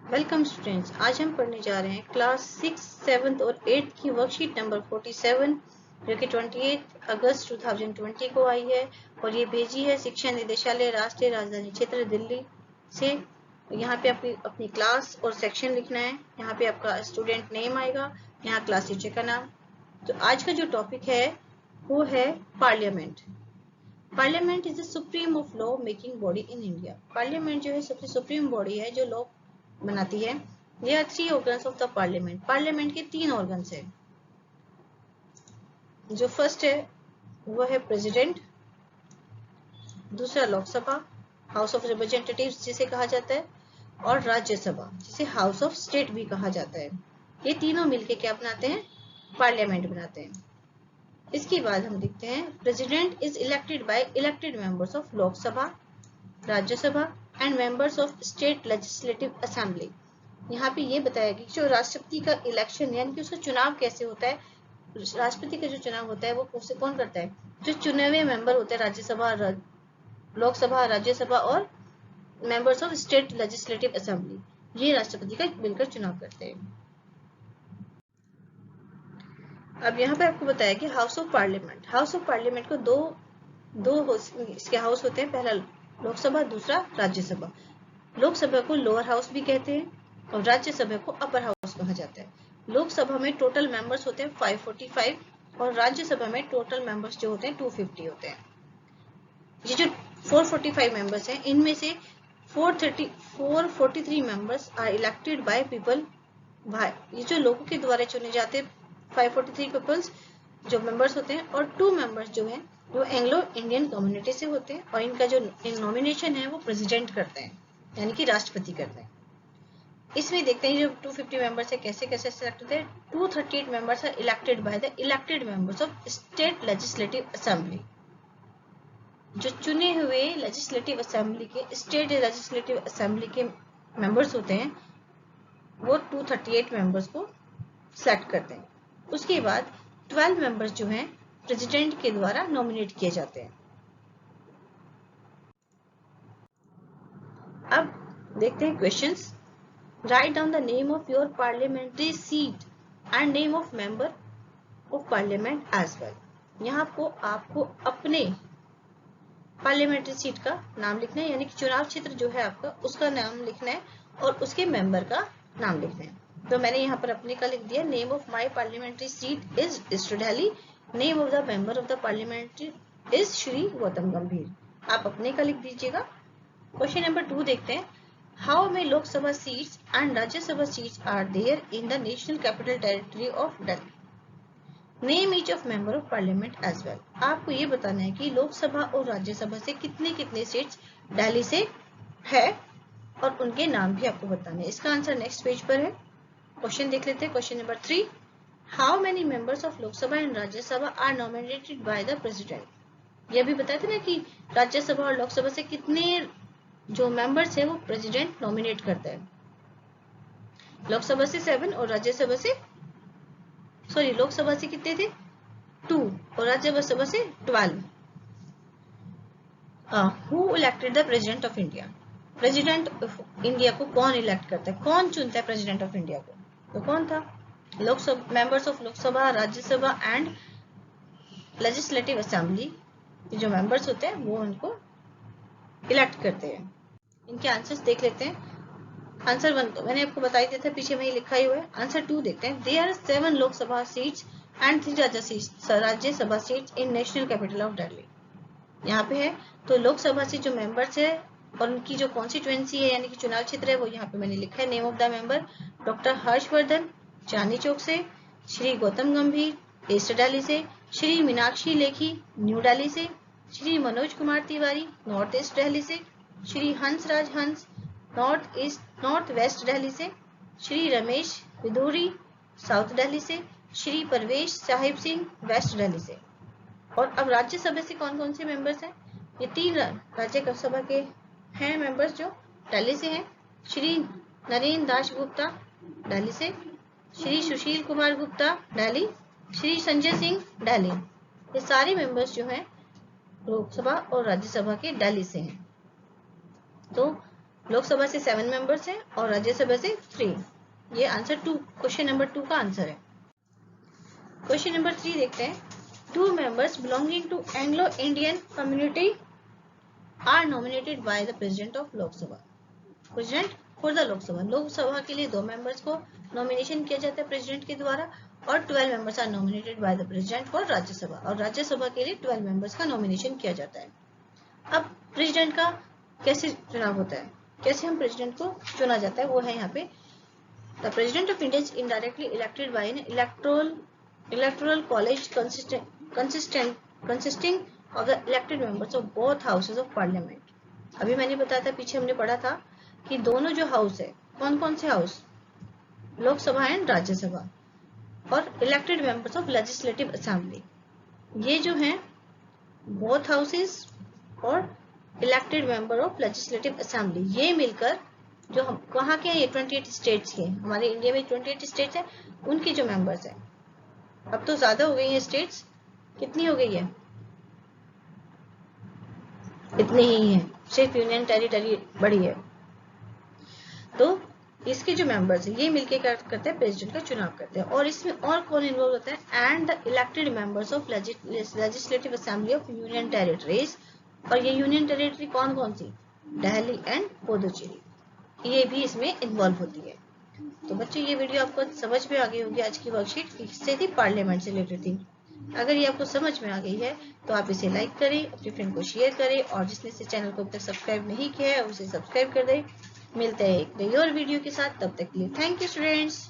Welcome students, आज हम पढ़ने जा रहे हैं क्लास 6, 7 और 8 की वर्कशीट नंबर 47 जो कि 28 अगस्त 2020 को आई है और ये भेजी है शिक्षा निदेशालय राष्ट्रीय राजधानी क्षेत्र दिल्ली से। यहाँ पे अपनी क्लास और सेक्शन लिखना है। यहाँ पे आपका स्टूडेंट नेम आएगा, यहाँ क्लास टीचर का नाम। तो आज का जो टॉपिक है वो है parliament. Parliament is the supreme of law making body in India. Parliament जो है सबसे सुप्रीम बॉडी है जो लॉ बनाती है। There are three organs of the parliament. Parliament के 3 organs है। जो फर्स्ट है वो है प्रेसिडेंट, दूसरा लोकसभा हाउस ऑफ रिप्रेजेंटेटिव्स जिसे कहा जाता है, और राज्यसभा जिसे हाउस ऑफ स्टेट भी कहा जाता है। ये तीनों मिलके क्या बनाते हैं? पार्लियामेंट बनाते हैं। इसके बाद हम देखते हैं president is elected by elected members of Lok Sabha, Rajya Sabha and members of state legislative assembly. यहाँ पे ये बताया कि जो राष्ट्रपति का इलेक्शन यानी कि उसका चुनाव कैसे होता है। राष्ट्रपति का जो चुनाव होता है वो उससे कौन करता है? जो चुने हुए मेंबर होते हैं राज्यसभा, लोकसभा, राज्यसभा और members of state legislative assembly, ये राष्ट्रपति का मिलकर चुनाव करते हैं। अब यहाँ पे आपको बताया कि हाउस ऑफ पार्लियामेंट को दो इसके हाउस होते हैं। पहला लोकसभा, दूसरा राज्यसभा। लोकसभा को लोअर हाउस भी कहते हैं और राज्यसभा को अपर हाउस कहा जाता है। लोकसभा में टोटल मेंबर्स होते हैं 545 और राज्यसभा में टोटल मेंबर्स जो होते हैं 250 होते हैं। ये जो 445 मेंबर्स हैं इनमें से 443 members are elected by people. ये जो लोगों के द्वारा चुने जाते हैं 543 पीपल्स जो मेंबर्स होते हैं, और 2 मेंबर्स जो हैं वो एंग्लो इंडियन कम्युनिटी से होते हैं और इनका जो नॉमिनेशन है वो प्रेसिडेंट करते हैं यानी कि राष्ट्रपति करते हैं। इसमें देखते हैं जो 250 मेंबर्स है कैसे कैसे सिलेक्ट होते हैं। 238 members are elected by the elected members of state legislative assembly. जो चुने हुए लेजिस्लेटिव असेंबली के, स्टेट लेजिस्लेटिव असेंबली के मेंबर्स होते हैं वो 238 मेंबर्स को सिलेक्ट करते हैं। उसके बाद 12 मेंबर्स जो हैं प्रेसिडेंट के द्वारा नॉमिनेट किए जाते हैं। अब देखते हैं questions. Write down the name of your parliamentary seat and name of member of parliament as well. यहाँ आपको अपने पार्लियामेंट्री सीट का नाम लिखना है यानी कि चुनाव क्षेत्र जो है आपका उसका नाम लिखना है और उसके मेंबर का नाम लिखना है। तो मैंने यहाँ पर अपने का लिख दिया। Name of my parliamentary seat is east Delhi. Name of the member of the parliamentary is Shri Gautam गंभीर। आप अपने का लिख दीजिएगा। क्वेश्चन नंबर 2 देखते हैं। How many Lok Sabha seats and Rajya Sabha seats are there in the National Capital Territory of Delhi? Name each of member of Parliament as well. आपको ये बताना है कि लोकसभा और राज्यसभा से कितने कितने सीट्स दिल्ली से है और उनके नाम भी आपको बताने हैं। इसका आंसर नेक्स्ट पेज पर है। क्वेश्चन देख लेते हैं। Question number 3। How many members of Lok Sabha and Rajya Sabha are nominated by the President? ये भी बताते ना कि राज्यसभा और लोकसभा से कितने जो मेंबर्स है वो प्रेसिडेंट नॉमिनेट करता है। लोकसभा से 7 और राज्यसभा से लोकसभा से कितने थे? 2 और राज्यसभा से 12। Who elected the president of India? President of India को कौन इलेक्ट करता है, कौन चुनता है प्रेसिडेंट ऑफ इंडिया को? तो कौन था? Lok Sabha, members of Lok Sabha, Rajya Sabha and legislative assembly जो मेंबर्स होते हैं वो उनको इलेक्ट करते हैं। इनके आंसर्स देख लेते हैं। आंसर 1 तो मैंने आपको बता ही दिया था, पीछे में ही लिखा ही हुआ है। आंसर 2 देखते हैं। There are 7 Lok Sabha seats and 3 Rajya Sabha seats in national capital of Delhi. यहाँ पे है तो लोकसभा से जो मेंबर्स है और उनकी जो कॉन्स्टिट्यूएंसी है यानी कि चुनाव क्षेत्र है वो यहाँ पे मैंने लिखा है। Name of the member doctor Harshvardhan Chandni Chowk से, श्री गौतम गंभीर ईस्ट दिल्ली से, श्री मीनाक्षी लेखी न्यू दिल्ली से, श्री मनोज कुमार तिवारी नॉर्थ ईस्ट दिल्ली से, श्री हंसराज हंस नॉर्थ वेस्ट दिल्ली से, श्री रमेश विदुरी साउथ दिल्ली से, श्री परवेश साहिब सिंह वेस्ट दिल्ली से। और अब राज्यसभा से कौन कौन से मेंबर्स हैं? ये 3 राज्यसभा के हैं मेंबर्स जो दिल्ली से हैं। श्री नरेंद्र दास गुप्ता दिल्ली से, श्री सुशील कुमार गुप्ता दिल्ली, श्री संजय सिंह दिल्ली। ये सारे मेंबर्स जो हैं लोकसभा और राज्यसभा के दिल्ली से हैं। तो लोकसभा से 7 मेंबर्स हैं और राज्यसभा से 3। ये आंसर 2, क्वेश्चन नंबर 2 का आंसर है। क्वेश्चन नंबर 3 देखते हैं। 2 members belonging to Anglo-Indian community are nominated by the President of Lok Sabha. President for the Lok Sabha. Lok Sabha के लिए 2 मेंबर्स को नॉमिनेशन किया जाता है प्रेसिडेंट के द्वारा, और 12 members are nominated by the President for Rajya Sabha, और राज्यसभा के लिए 12 members का नॉमिनेशन किया जाता है। अब प्रेसिडेंट का कैसे चुनाव होता है, कैसे हम प्रेसिडेंट को चुना जाता है, वो है यहाँ पे the president of India is indirectly elected by an electoral college consisting of the elected members of both houses of parliament. अभी मैंने बताया था, पीछे हमने पढ़ा था कि दोनों जो हाउस है, कौन कौन से हाउस, लोकसभा एंड राज्यसभा, और elected members of legislative assembly, ये जो हैं बोथ हाउसेस और elected member of legislative assembly, ये मिलकर जो हम कहाँ के हैं, ये 28 स्टेट्स के, हमारे इंडिया में 28 स्टेट्स हैं, उनके जो मेंबर्स हैं, अब तो ज्यादा हो गई है स्टेट्स, कितनी हो गई है, इतनी ही है, सिर्फ यूनियन टेरिटरी बड़ी है। तो इसके जो मेंबर्स हैं ये मिलके क्या करते हैं, प्रेसिडेंट का चुनाव करते हैं। और इसमें और कौन इन्वॉल्व होता है, and the elected members of legislative assembly of union territories, और ये यूनियन टेरिटरी कौन कौन सी, दिल्ली एंड पुदुचेरी, ये भी इसमें इन्वॉल्व होती है। तो बच्चों ये वीडियो आपको समझ में आ गई होगी, आज की वर्कशीट किससे थी, पार्लियामेंट से रिलेटेड थी। अगर ये आपको समझ में आ गई है तो आप इसे लाइक करें, अपने फ्रेंड को शेयर करें, और जिसने इस चैनल को अब तक सब्सक्राइब नहीं किया है उसे सब्सक्राइब कर दें। मिलते हैं एक नई और वीडियो के साथ, तब तक के लिए थैंक यू स्टूडेंट्स।